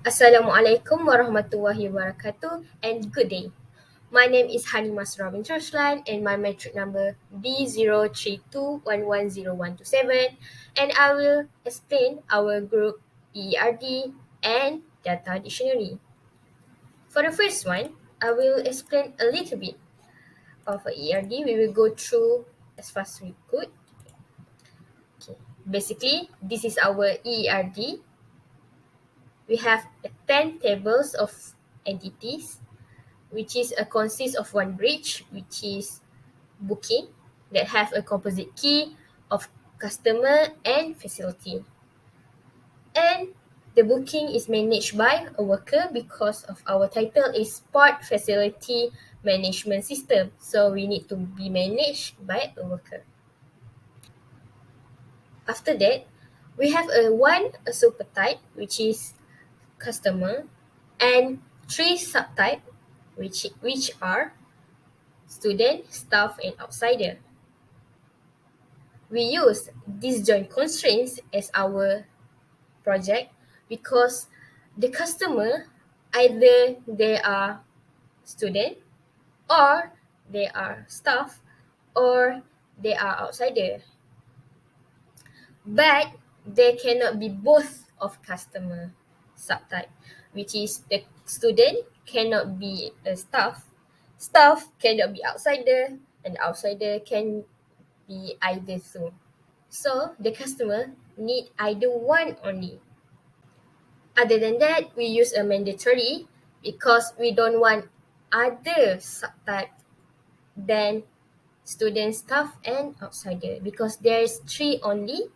Assalamualaikum warahmatullahi wabarakatuh and good day. My name is Hanimas Robin Trashlan and my metric number B0321101227, and I will explain our group EERD and data dictionary. For the first one, I will explain a little bit of EERD. We will go through as fast as we could. Okay. Basically, this is our EERD. We have 10 tables of entities which is consists of one bridge, which is booking, that have a composite key of customer and facility. And the booking is managed by a worker because of our title is Port Facility Management System. So we need to be managed by a worker. After that, we have a supertype, which is customer, and three subtype, which are student, staff, and outsider. We use disjoint constraints as our project because the customer, either they are student or they are staff or they are outsider, but they cannot be both of customer subtype, which is the student cannot be a staff cannot be outsider, and outsider can be either two. So the customer need either one only. Other than that, we use a mandatory because we don't want other subtype than student, staff, and outsider, because there's three only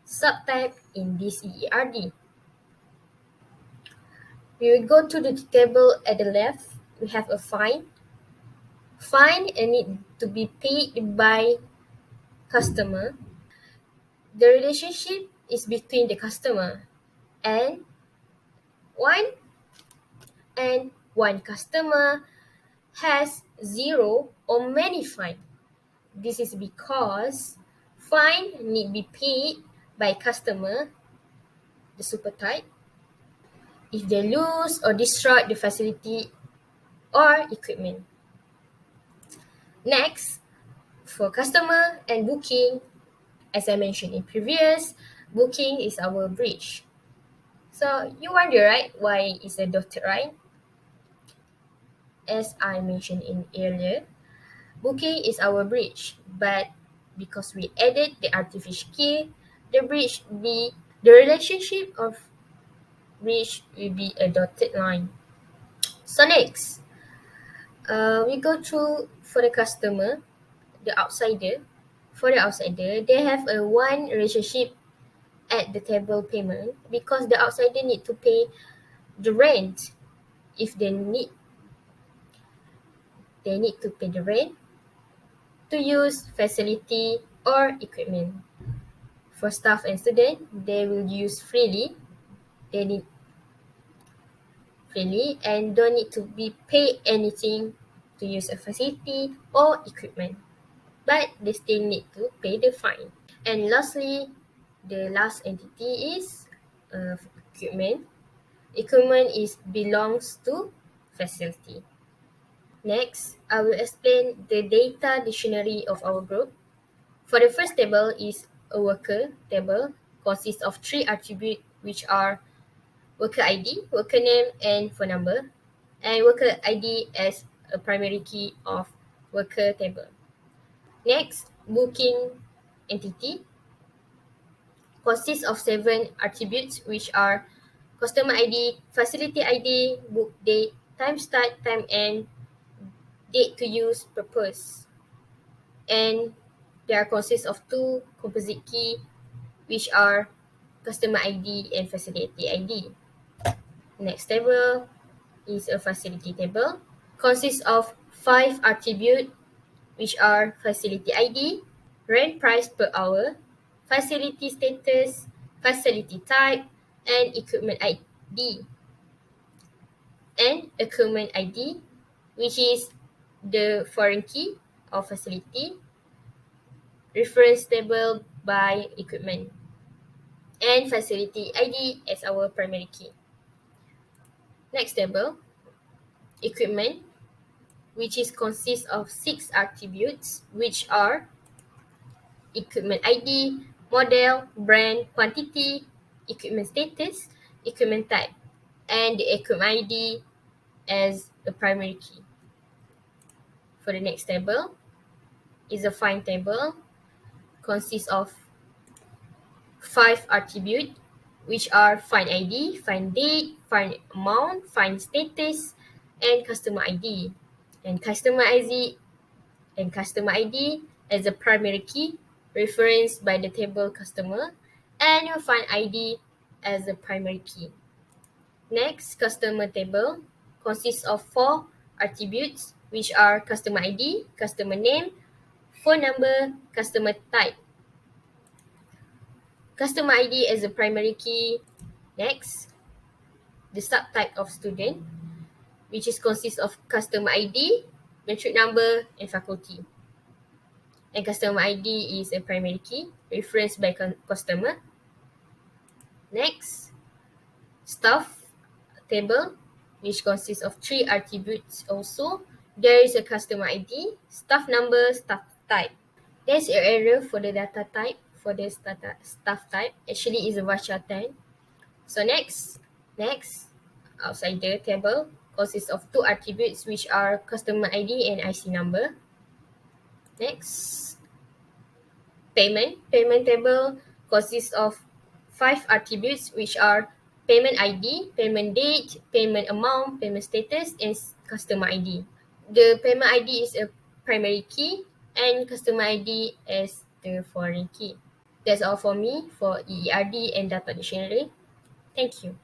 subtype in this EERD. We will go to the table at the left. We have a fine. Fine need to be paid by customer. The relationship is between the customer and one one customer has zero or many fine. This is because fine need be paid by customer, the super type, if they lose or destroy the facility or equipment. Next, for customer and booking, as I mentioned in previous, booking is our bridge. So you wonder, right, why is a dotted line? As I mentioned in earlier, booking is our bridge, but because we added the artificial key, the relationship of bridge will be a dotted line. So next, we go through for the customer, the outsider. For the outsider, they have a one relationship at the table payment because the outsider need to pay the rent. If they need to pay the rent to use facility or equipment. For staff and student, they will use freely. They need freely and don't need to be paid anything to use a facility or equipment, but they still need to pay the fine. And lastly, the last entity is equipment. Equipment is belongs to facility. Next, I will explain the data dictionary of our group. For the first table is a worker table, consists of three attributes, which are worker ID, worker name, and phone number, and worker ID as a primary key of worker table. Next, booking entity consists of 7 attributes, which are customer ID, facility ID, book date, time start, time end, date to use, purpose. And they are consists of 2 composite key, which are customer ID and facility ID. Next table is a facility table. Consists of 5 attributes, which are facility ID, rent price per hour, facility status, facility type, and equipment ID. And equipment ID, which is the foreign key of facility, reference table by equipment, and facility ID as our primary key. Next table, equipment, which is consists of 6 attributes, which are equipment ID, model, brand, quantity, equipment status, equipment type, and the equipment ID as the primary key. For the next table is a find table, consists of 5 attributes, which are find ID, find date, find amount, find status, and customer ID. And customer ID as a primary key referenced by the table customer, and your find ID as a primary key. Next, customer table consists of 4 attributes, which are customer ID, customer name, phone number, customer type. Customer ID as a primary key. Next, the subtype of student, which is consists of customer ID, metric number, and faculty. And customer ID is a primary key referenced by customer. Next, staff table, which consists of 3 attributes also. There is a customer ID, staff number, staff type. There's an error for the data type, for the staff type. Actually, is a varchar 10. So next, outside the table consists of 2 attributes, which are customer ID and IC number. Next, payment table consists of 5 attributes, which are payment ID, payment date, payment amount, payment status, and customer ID. The payment ID is a primary key and customer ID as the foreign key. That's all for me for EERD and data dictionary. Thank you.